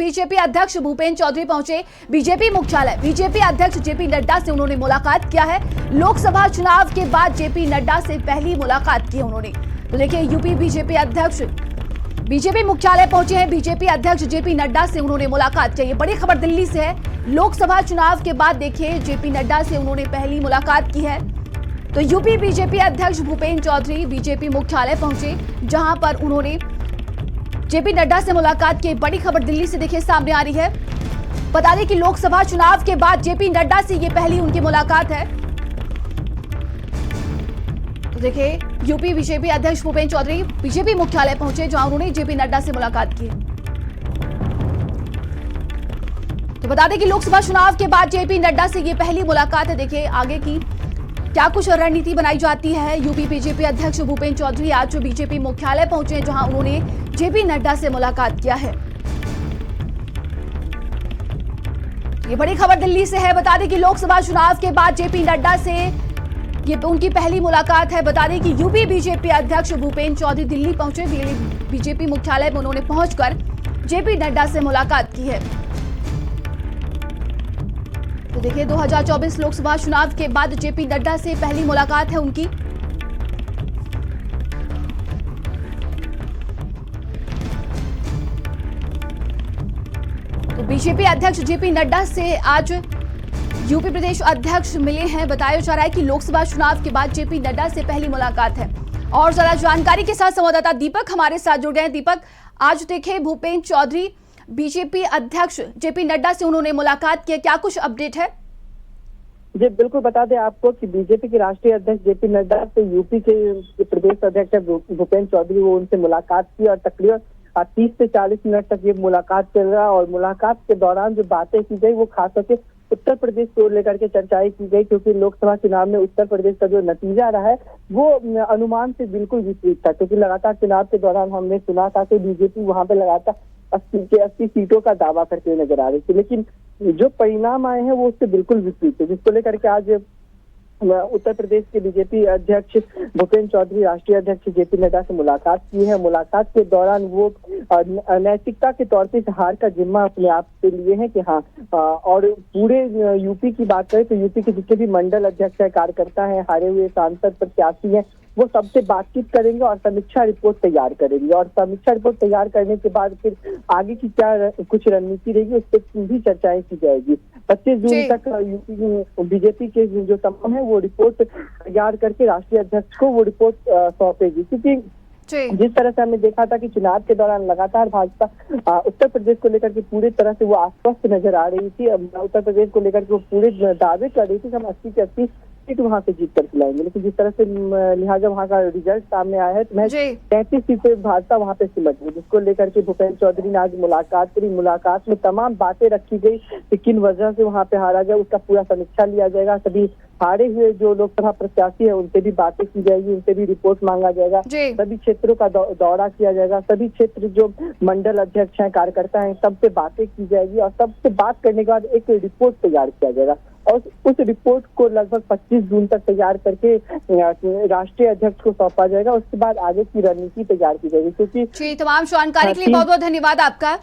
BJP अध्यक्ष भूपेंद्र चौधरी पहुंचे BJP मुख्यालय। बीजेपी अध्यक्ष जेपी नड्डा से उन्होंने मुलाकात किया है। लोकसभा चुनाव के बाद जेपी नड्डा से पहली मुलाकात की उन्होंने। तो देखिए, यूपी बीजेपी अध्यक्ष बीजेपी मुख्यालय पहुंचे हैं। बीजेपी अध्यक्ष जेपी नड्डा से उन्होंने मुलाकात की। ये बड़ी खबर दिल्ली से है। लोकसभा चुनाव के बाद देखिए, जेपी नड्डा से उन्होंने पहली मुलाकात की है। तो यूपी बीजेपी अध्यक्ष भूपेंद्र चौधरी बीजेपी मुख्यालय पहुंचे, जहां पर उन्होंने जेपी नड्डा से मुलाकात की। बड़ी खबर दिल्ली से देखिए सामने आ रही है। बता दें कि लोकसभा चुनाव के बाद जेपी नड्डा से ये पहली उनकी मुलाकात है। तो देखिए, यूपी बीजेपी अध्यक्ष भूपेंद्र चौधरी बीजेपी मुख्यालय पहुंचे, जहां उन्होंने जेपी नड्डा से मुलाकात की। तो बता दें कि लोकसभा चुनाव के बाद जेपी नड्डा से ये पहली मुलाकात है। देखिए आगे की क्या कुछ रणनीति बनाई जाती है। यूपी बीजेपी अध्यक्ष भूपेंद्र चौधरी आज बीजेपी मुख्यालय पहुंचे, जहां उन्होंने जेपी नड्डा से मुलाकात किया है। ये बड़ी खबर दिल्ली से है। बता दें कि लोकसभा चुनाव के बाद जेपी नड्डा से ये उनकी पहली मुलाकात है। बता दें कि यूपी बीजेपी अध्यक्ष भूपेंद्र चौधरी दिल्ली पहुंचे। बीजेपी मुख्यालय में उन्होंने पहुंचकर जेपी नड्डा से मुलाकात की है। तो देखिए, 2024 लोकसभा चुनाव के बाद जेपी नड्डा से पहली मुलाकात है उनकी। तो बीजेपी अध्यक्ष जेपी नड्डा से आज यूपी प्रदेश अध्यक्ष मिले हैं। बताया जा रहा है कि लोकसभा चुनाव के बाद जेपी नड्डा से पहली मुलाकात है। और ज्यादा जानकारी के साथ संवाददाता दीपक हमारे साथ जुड़ गए हैं। दीपक, आज देखे भूपेंद्र चौधरी बीजेपी अध्यक्ष जेपी नड्डा से उन्होंने मुलाकात की, क्या कुछ अपडेट है? जी बिल्कुल, बता दें आपको कि बीजेपी के राष्ट्रीय अध्यक्ष जेपी नड्डा से यूपी के प्रदेश अध्यक्ष भूपेंद्र चौधरी वो उनसे मुलाकात की और तकरीबन 30 से 40 मिनट तक ये मुलाकात चल रहा। और मुलाकात के दौरान जो बातें की गई वो खास करके उत्तर प्रदेश को लेकर के चर्चाएं की गई, क्योंकि लोकसभा चुनाव में उत्तर प्रदेश का जो नतीजा रहा है वो अनुमान से बिल्कुल विपरीत था। क्योंकि लगातार चुनाव के दौरान हमने सुना था कि बीजेपी वहां पे लगातार 80 सीटों का दावा करते हुए नजर आ रही थी, लेकिन जो परिणाम आए हैं वो उससे बिल्कुल विपरीत है। जिसको लेकर के आज उत्तर प्रदेश के बीजेपी अध्यक्ष भूपेंद्र चौधरी राष्ट्रीय अध्यक्ष जेपी नड्डा से मुलाकात की है। मुलाकात के दौरान वो नैतिकता के तौर पे हार का जिम्मा अपने आप से लिए हैं कि हाँ, और पूरे यूपी की बात करें तो यूपी के जितने भी मंडल अध्यक्ष है, कार्यकर्ता है, हारे हुए सांसद प्रत्याशी हैं, वो सबसे बातचीत करेंगे और समीक्षा रिपोर्ट तैयार करेंगे। और समीक्षा रिपोर्ट तैयार करने के बाद फिर आगे की क्या कुछ रणनीति रहेगी उस पर भी चर्चाएं की जाएगी। 25 जून तक यूपी बीजेपी के जो तमाम है वो रिपोर्ट तैयार करके राष्ट्रीय अध्यक्ष को वो रिपोर्ट सौंपेगी। क्योंकि जिस तरह से हमने देखा था कि चुनाव के दौरान लगातार भाजपा उत्तर प्रदेश को लेकर के पूरी तरह से वो आश्वस्त नजर आ रही थी। उत्तर प्रदेश को लेकर के वो पूरे दावे कर रही थी कि हम 80 से 80 सीट वहां से जीत कर खिलाएंगे, लेकिन जिस तरह से लिहाजा वहां का रिजल्ट सामने आया है तो मैं 33 सीटें भाजपा वहां पे सिमट गई, जिसको लेकर के भूपेंद्र चौधरी ने आज मुलाकात करी। मुलाकात में तमाम बातें रखी गई कि किन वजह से वहां पे हारा गया, उसका पूरा समीक्षा लिया जाएगा। सभी हारे हुए जो लोकसभा प्रत्याशी है उनसे भी बातें की जाएगी, उनसे भी रिपोर्ट मांगा जाएगा, सभी क्षेत्रों का दौरा किया जाएगा, सभी क्षेत्र जो मंडल अध्यक्ष हैं, कार्यकर्ता हैं, सबसे बातें की जाएगी और सबसे बात करने के बाद एक रिपोर्ट तैयार किया जाएगा। और उस रिपोर्ट को लगभग 25 जून तक तैयार करके राष्ट्रीय अध्यक्ष को सौंपा जाएगा। उसके बाद आगे की रणनीति तैयार की जाएगी। क्योंकि तमाम जानकारी के लिए बहुत बहुत धन्यवाद आपका।